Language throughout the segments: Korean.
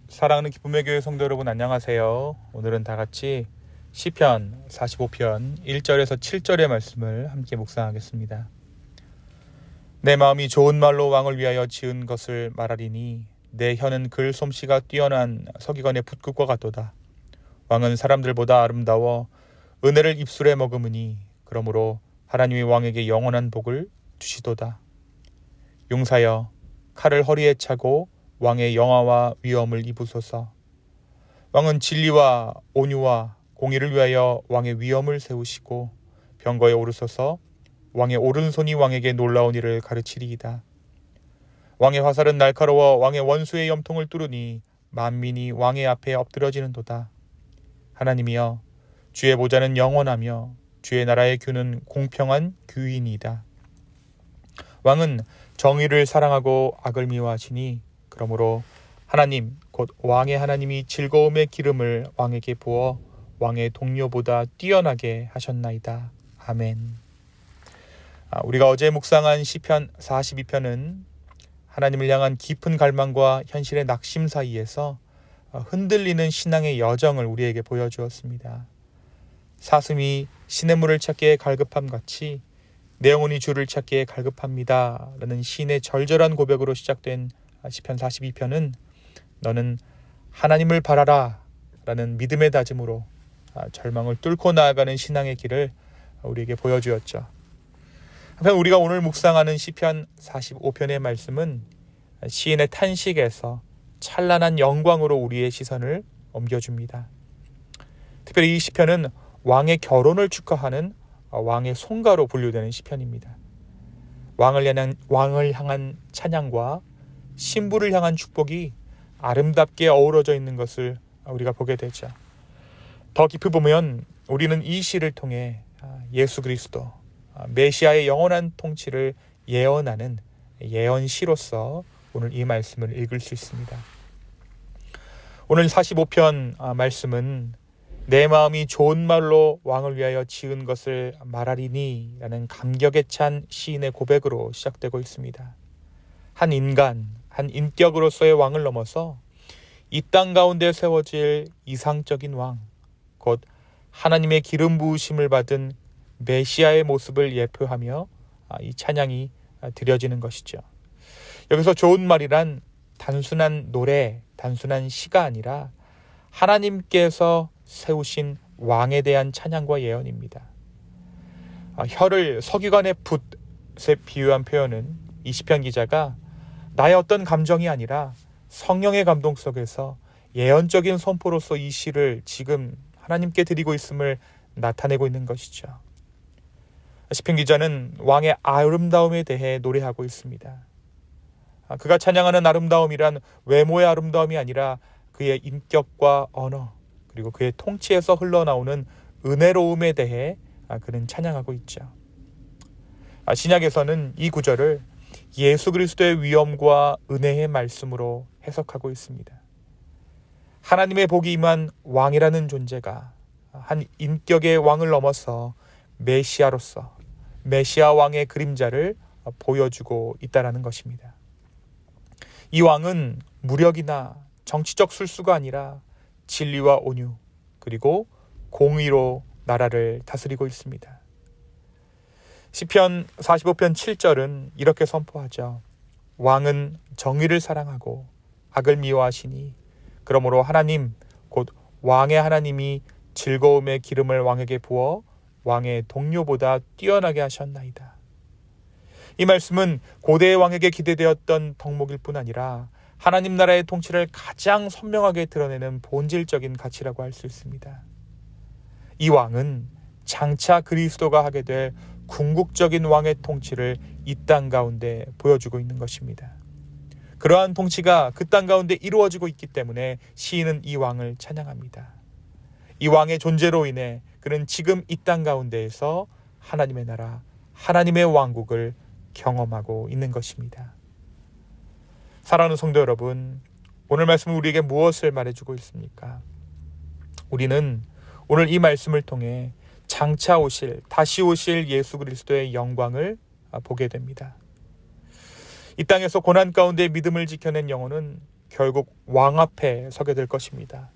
사랑하는 기쁨의 교회 성도 여러분, 안녕하세요. 오늘은 다 같이 시편 45편 1절에서 7절의 말씀을 함께 묵상하겠습니다. 내 마음이 좋은 말로 왕을 위하여 지은 것을 말하리니 내 혀는 글 솜씨가 뛰어난 서기관의 붓끝과 같도다. 왕은 사람들보다 아름다워 은혜를 입술에 머금으니 그러므로 하나님이 왕에게 영원한 복을 주시도다. 용사여, 칼을 허리에 차고 왕의 영화와 위엄을 입으소서. 왕은 진리와 온유와 공의를 위하여 왕의 위엄을 세우시고 병거에 오르소서. 왕의 오른손이 왕에게 놀라운 일을 가르치리이다. 왕의 화살은 날카로워 왕의 원수의 염통을 뚫으니 만민이 왕의 앞에 엎드러지는도다. 하나님이여, 주의 보좌는 영원하며 주의 나라의 규는 공평한 규이니이다. 왕은 정의를 사랑하고 악을 미워하시니 그러므로 하나님 곧 왕의 하나님이 즐거움의 기름을 왕에게 부어 왕의 동료보다 뛰어나게 하셨나이다. 아멘. 우리가 어제 묵상한 시편 42편은 하나님을 향한 깊은 갈망과 현실의 낙심 사이에서 흔들리는 신앙의 여정을 우리에게 보여주었습니다. 사슴이 시냇물을 찾기에 갈급함 같이 내 영혼이 주를 찾기에 갈급합니다 라는 시인의 절절한 고백으로 시작된 시편 42편은 너는 하나님을 바라라 라는 믿음의 다짐으로 절망을 뚫고 나아가는 신앙의 길을 우리에게 보여주었죠. 한편 우리가 오늘 묵상하는 시편 45편의 말씀은 시인의 탄식에서 찬란한 영광으로 우리의 시선을 옮겨줍니다. 특별히 이 시편은 왕의 결혼을 축하하는 왕의 송가로 분류되는 시편입니다. 왕을 향한 찬양과 신부를 향한 축복이 아름답게 어우러져 있는 것을 우리가 보게 되죠. 더 깊이 보면 우리는 이 시를 통해 예수 그리스도 메시아의 영원한 통치를 예언하는 예언시로서 오늘 이 말씀을 읽을 수 있습니다. 오늘 45편 말씀은 내 마음이 좋은 말로 왕을 위하여 지은 것을 말하리니 라는 감격에 찬 시인의 고백으로 시작되고 있습니다. 한 인간, 한 인격으로서의 왕을 넘어서 이 땅 가운데 세워질 이상적인 왕, 곧 하나님의 기름 부으심을 받은 메시아의 모습을 예표하며 이 찬양이 드려지는 것이죠. 여기서 좋은 말이란 단순한 노래, 단순한 시가 아니라 하나님께서 세우신 왕에 대한 찬양과 예언입니다. 혀를 서기관의 붓에 비유한 표현은 이 시편 기자가 나의 어떤 감정이 아니라 성령의 감동 속에서 예언적인 선포로서 이 시를 지금 하나님께 드리고 있음을 나타내고 있는 것이죠. 시편 기자는 왕의 아름다움에 대해 노래하고 있습니다. 그가 찬양하는 아름다움이란 외모의 아름다움이 아니라 그의 인격과 언어, 그리고 그의 통치에서 흘러나오는 은혜로움에 대해 그는 찬양하고 있죠. 신약에서는 이 구절을 예수 그리스도의 위엄과 은혜의 말씀으로 해석하고 있습니다. 하나님의 복이 임한 왕이라는 존재가 한 인격의 왕을 넘어서 메시아로서 메시아 왕의 그림자를 보여주고 있다는 것입니다. 이 왕은 무력이나 정치적 술수가 아니라 진리와 온유 그리고 공의로 나라를 다스리고 있습니다. 시편 45편 7절은 이렇게 선포하죠. 왕은 정의를 사랑하고 악을 미워하시니 그러므로 하나님 곧 왕의 하나님이 즐거움의 기름을 왕에게 부어 왕의 동료보다 뛰어나게 하셨나이다. 이 말씀은 고대의 왕에게 기대되었던 덕목일 뿐 아니라 하나님 나라의 통치를 가장 선명하게 드러내는 본질적인 가치라고 할 수 있습니다. 이 왕은 장차 그리스도가 하게 될 궁극적인 왕의 통치를 이 땅 가운데 보여주고 있는 것입니다. 그러한 통치가 그 땅 가운데 이루어지고 있기 때문에 시인은 이 왕을 찬양합니다. 이 왕의 존재로 인해 그는 지금 이 땅 가운데에서 하나님의 나라, 하나님의 왕국을 경험하고 있는 것입니다. 사랑하는 성도 여러분, 오늘 말씀은 우리에게 무엇을 말해주고 있습니까? 우리는 오늘 이 말씀을 통해 장차 오실, 다시 오실 예수 그리스도의 영광을 보게 됩니다. 이 땅에서 고난 가운데 믿음을 지켜낸 영혼은 결국 왕 앞에 서게 될 것입니다.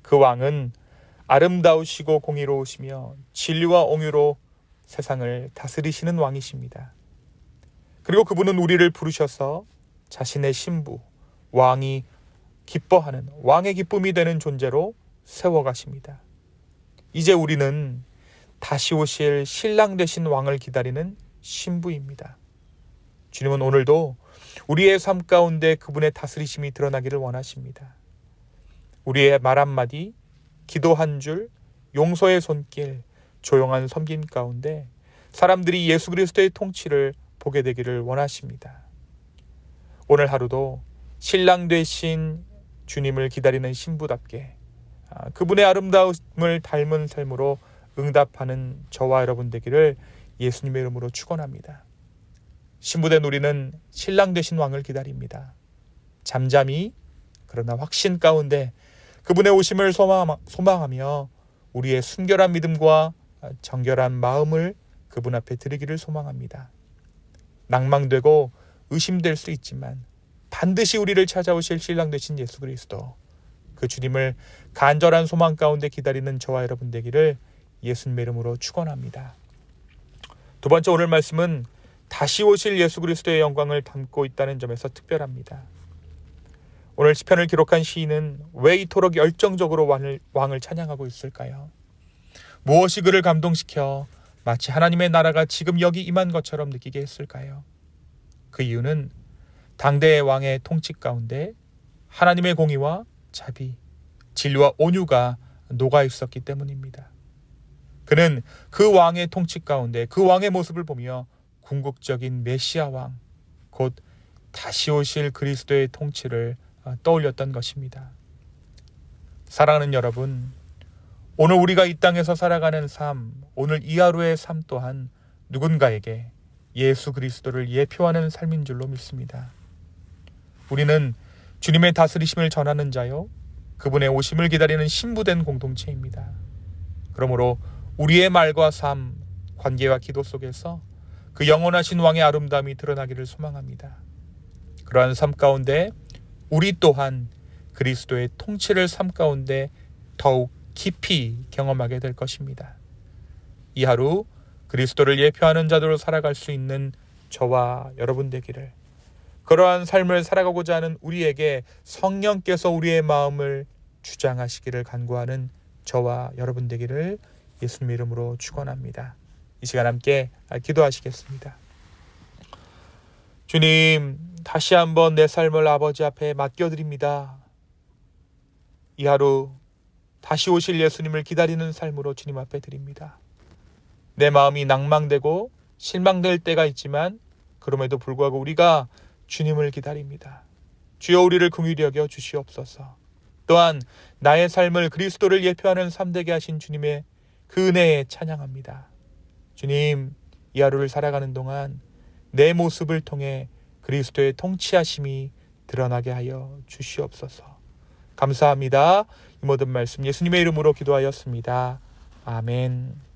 그 왕은 아름다우시고 공의로우시며 진리와 옹유로 세상을 다스리시는 왕이십니다. 그리고 그분은 우리를 부르셔서 자신의 신부, 왕이 기뻐하는 왕의 기쁨이 되는 존재로 세워가십니다. 이제 우리는 다시 오실 신랑 되신 왕을 기다리는 신부입니다. 주님은 오늘도 우리의 삶 가운데 그분의 다스리심이 드러나기를 원하십니다. 우리의 말 한마디, 기도 한 줄, 용서의 손길, 조용한 섬김 가운데 사람들이 예수 그리스도의 통치를 보게 되기를 원하십니다. 오늘 하루도 신랑 되신 주님을 기다리는 신부답게 그분의 아름다움을 닮은 삶으로 응답하는 저와 여러분 되기를 예수님의 이름으로 축원합니다. 신부된 우리는 신랑 되신 왕을 기다립니다. 잠잠히 그러나 확신 가운데 그분의 오심을 소망하며 우리의 순결한 믿음과 정결한 마음을 그분 앞에 드리기를 소망합니다. 낭망되고 의심될 수 있지만 반드시 우리를 찾아오실 신랑 되신 예수 그리스도, 그 주님을 간절한 소망 가운데 기다리는 저와 여러분 되기를 예수님의 이름으로 축원합니다. 두 번째 오늘 말씀은 다시 오실 예수 그리스도의 영광을 담고 있다는 점에서 특별합니다. 오늘 시편을 기록한 시인은 왜 이토록 열정적으로 왕을 찬양하고 있을까요? 무엇이 그를 감동시켜 마치 하나님의 나라가 지금 여기 임한 것처럼 느끼게 했을까요? 그 이유는 당대의 왕의 통치 가운데 하나님의 공의와 자비, 진리와 온유가 녹아 있었기 때문입니다. 그는 그 왕의 통치 가운데 그 왕의 모습을 보며 궁극적인 메시아 왕, 곧 다시 오실 그리스도의 통치를 떠올렸던 것입니다. 사랑하는 여러분, 오늘 우리가 이 땅에서 살아가는 삶, 오늘 이 하루의 삶 또한 누군가에게 예수 그리스도를 예표하는 삶인 줄로 믿습니다. 우리는 주님의 다스리심을 전하는 자요, 그분의 오심을 기다리는 신부된 공동체입니다. 그러므로 우리의 말과 삶, 관계와 기도 속에서 그 영원하신 왕의 아름다움이 드러나기를 소망합니다. 그러한 삶 가운데 우리 또한 그리스도의 통치를 삶 가운데 더욱 깊이 경험하게 될 것입니다. 이 하루 그리스도를 예표하는 자들로 살아갈 수 있는 저와 여러분 되기를, 그러한 삶을 살아가고자 하는 우리에게 성령께서 우리의 마음을 주장하시기를 간구하는 저와 여러분 되기를 예수님의 이름으로 축원합니다. 이 시간 함께 기도하시겠습니다. 주님, 다시 한번 내 삶을 아버지 앞에 맡겨드립니다. 이 하루 다시 오실 예수님을 기다리는 삶으로 주님 앞에 드립니다. 내 마음이 낭망되고 실망될 때가 있지만 그럼에도 불구하고 우리가 주님을 기다립니다. 주여 우리를 긍휼히 여겨 주시옵소서. 또한 나의 삶을 그리스도를 예표하는 삶되게 하신 주님의 그 은혜에 찬양합니다. 주님, 이 하루를 살아가는 동안 내 모습을 통해 그리스도의 통치하심이 드러나게 하여 주시옵소서. 감사합니다. 이 모든 말씀 예수님의 이름으로 기도하였습니다. 아멘.